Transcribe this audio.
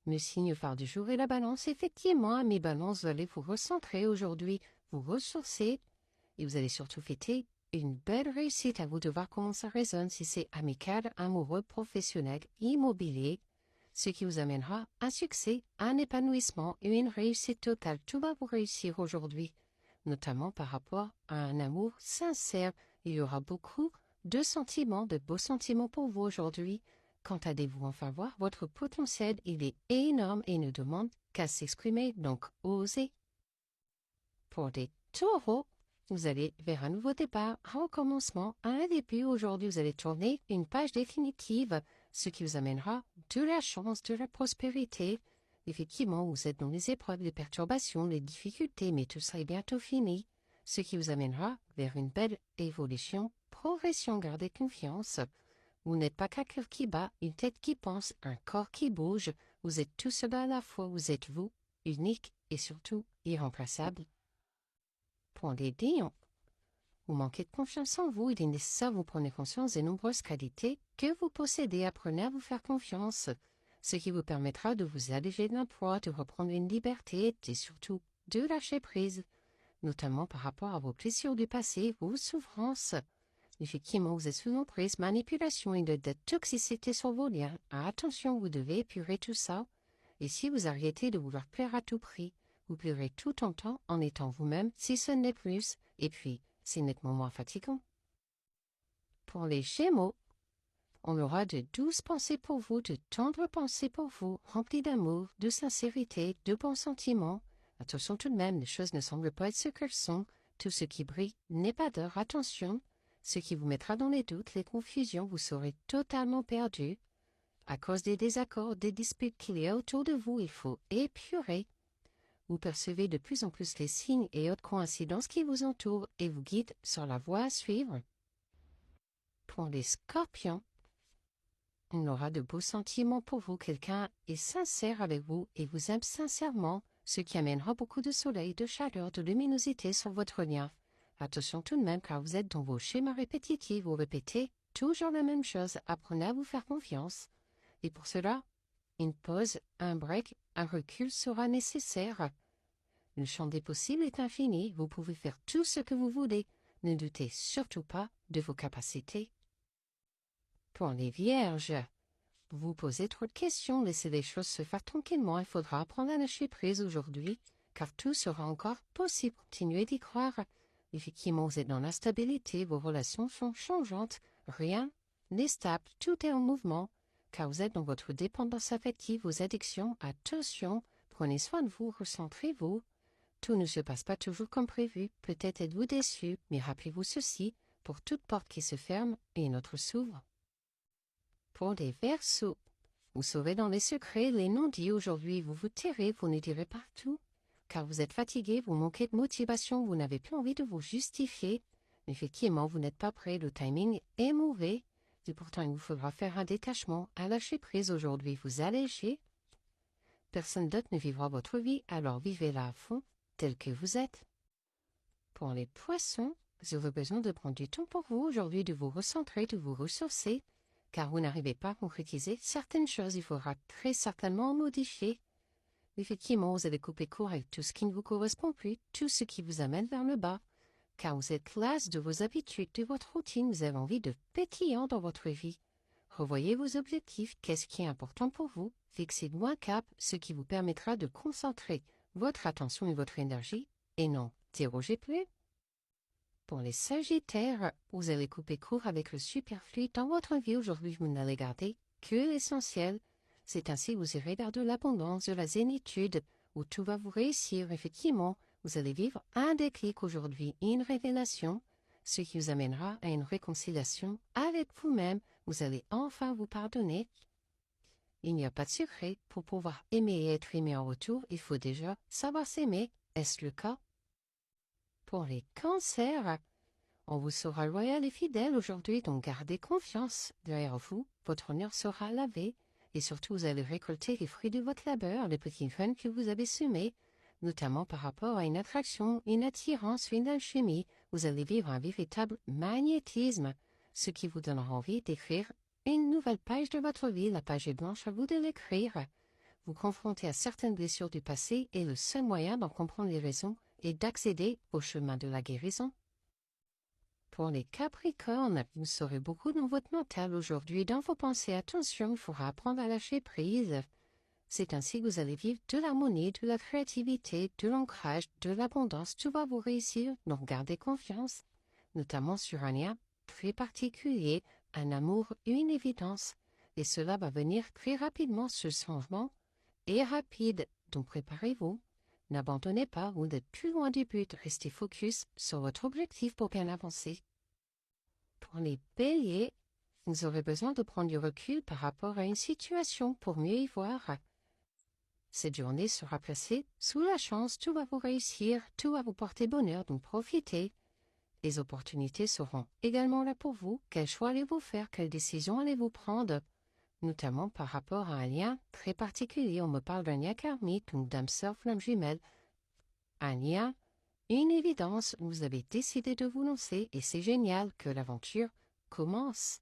Le signe phare du jour est la balance. Effectivement, mes balances, vous allez vous recentrer aujourd'hui, vous ressourcer et vous allez surtout fêter une belle réussite. À vous de voir comment ça résonne, si c'est amical, amoureux, professionnel, immobilier, ce qui vous amènera un succès, un épanouissement et une réussite totale. Tout va vous réussir aujourd'hui, notamment par rapport à un amour sincère. Il y aura beaucoup de sentiments, de beaux sentiments pour vous aujourd'hui. Allez-vous enfin voir votre potentiel, il est énorme et ne demande qu'à s'exprimer, donc osez. Pour les taureaux, vous allez vers un nouveau départ, un recommencement, un début. Aujourd'hui, vous allez tourner une page définitive, ce qui vous amènera de la chance, de la prospérité. Effectivement, vous êtes dans les épreuves, les perturbations, les difficultés, mais tout ça est bientôt fini, ce qui vous amènera vers une belle évolution, progression. Gardez confiance. Vous n'êtes pas qu'un cœur qui bat, une tête qui pense, un corps qui bouge. Vous êtes tout cela à la fois. Vous êtes vous, unique et surtout irremplaçable. Pour les lions, vous manquez de confiance en vous. Il est nécessaire que vous preniez conscience des nombreuses qualités que vous possédez. Apprenez à vous faire confiance, ce qui vous permettra de vous alléger de l'emploi, de reprendre une liberté et surtout de lâcher prise, notamment par rapport à vos blessures du passé, vos souffrances. Effectivement, vous êtes sous emprise, manipulation et de toxicité sur vos liens. Attention, vous devez épurer tout ça. Et si vous arrêtez de vouloir plaire à tout prix, vous plairez tout en temps en étant vous-même, si ce n'est plus. Et puis, c'est nettement moins fatigant. Pour les Gémeaux, on aura de douces pensées pour vous, de tendres pensées pour vous, remplies d'amour, de sincérité, de bons sentiments. Attention tout de même, les choses ne semblent pas être ce qu'elles sont. Tout ce qui brille n'est pas d'or. Attention. Ce qui vous mettra dans les doutes, les confusions, vous serez totalement perdu. À cause des désaccords, des disputes qu'il y a autour de vous, il faut épurer. Vous percevez de plus en plus les signes et autres coïncidences qui vous entourent et vous guident sur la voie à suivre. Pour les Scorpions, on aura de beaux sentiments pour vous. Quelqu'un est sincère avec vous et vous aime sincèrement, ce qui amènera beaucoup de soleil, de chaleur, de luminosité sur votre lien. Attention tout de même, car vous êtes dans vos schémas répétitifs, vous répétez toujours la même chose. Apprenez à vous faire confiance. Et pour cela, une pause, un break, un recul sera nécessaire. Le champ des possibles est infini. Vous pouvez faire tout ce que vous voulez. Ne doutez surtout pas de vos capacités. Pour les Vierges, vous posez trop de questions. Laissez les choses se faire tranquillement. Il faudra apprendre à lâcher prise aujourd'hui, car tout sera encore possible. Continuez d'y croire. Effectivement, vous êtes dans l'instabilité, vos relations sont changeantes, rien n'est stable, tout est en mouvement, car vous êtes dans votre dépendance affective, vos addictions. Attention, prenez soin de vous, recentrez-vous. Tout ne se passe pas toujours comme prévu, peut-être êtes-vous déçu, mais rappelez-vous ceci, pour toute porte qui se ferme, une autre s'ouvre. Pour les Verseaux, vous saurez dans les secrets, les non-dits. Aujourd'hui, vous vous tairez, vous ne direz pas tout. Car vous êtes fatigué, vous manquez de motivation, vous n'avez plus envie de vous justifier. Effectivement, vous n'êtes pas prêt, le timing est mauvais. Et pourtant, il vous faudra faire un détachement, un lâcher prise aujourd'hui, vous alléger. Personne d'autre ne vivra votre vie, alors vivez-la à fond, tel que vous êtes. Pour les Poissons, vous aurez besoin de prendre du temps pour vous aujourd'hui, de vous recentrer, de vous ressourcer, car vous n'arrivez pas à concrétiser certaines choses, il faudra très certainement modifier. Effectivement, vous allez couper court avec tout ce qui ne vous correspond plus, tout ce qui vous amène vers le bas, car vous êtes las de vos habitudes, de votre routine, vous avez envie de pétillant dans votre vie. Revoyez vos objectifs, qu'est-ce qui est important pour vous, fixez-vous un cap, ce qui vous permettra de concentrer votre attention et votre énergie, et non, dérogez plus. Pour les Sagittaires, vous allez couper court avec le superflu dans votre vie aujourd'hui, vous n'allez garder que l'essentiel. C'est ainsi que vous irez vers de l'abondance, de la zénitude, où tout va vous réussir. Effectivement, vous allez vivre un déclic aujourd'hui, une révélation, ce qui vous amènera à une réconciliation avec vous-même. Vous allez enfin vous pardonner. Il n'y a pas de secret. Pour pouvoir aimer et être aimé en retour, il faut déjà savoir s'aimer. Est-ce le cas? Pour les Cancers, on vous sera loyal et fidèle aujourd'hui, donc gardez confiance. Derrière vous, votre honneur sera lavé. Et surtout, vous allez récolter les fruits de votre labeur, les petits graines que vous avez semés, notamment par rapport à une attraction, une attirance, une alchimie. Vous allez vivre un véritable magnétisme, ce qui vous donnera envie d'écrire une nouvelle page de votre vie. La page est blanche, à vous de l'écrire. vous confronter à certaines blessures du passé et le seul moyen d'en comprendre les raisons est d'accéder au chemin de la guérison. Pour les Capricornes, vous serez beaucoup dans votre mental aujourd'hui, dans vos pensées. Attention, il faudra apprendre à lâcher prise. C'est ainsi que vous allez vivre de l'harmonie, de la créativité, de l'ancrage, de l'abondance. Tout va vous réussir, donc gardez confiance, notamment sur un lien très particulier, un amour, une évidence. Et cela va venir très rapidement, ce changement est rapide, donc préparez-vous. N'abandonnez pas, vous n'êtes plus loin du but, restez focus sur votre objectif pour bien avancer. Pour les béliers, vous aurez besoin de prendre du recul par rapport à une situation pour mieux y voir. Cette journée sera placée sous la chance, tout va vous réussir, tout va vous porter bonheur, donc profitez. Les opportunités seront également là pour vous. Quel choix allez-vous faire? Quelles décisions allez-vous prendre? Notamment par rapport à un lien très particulier. On me parle d'un lien karmique, donc d'âme sœur, flamme jumelle. Un lien, une évidence, vous avez décidé de vous lancer et c'est génial que l'aventure commence.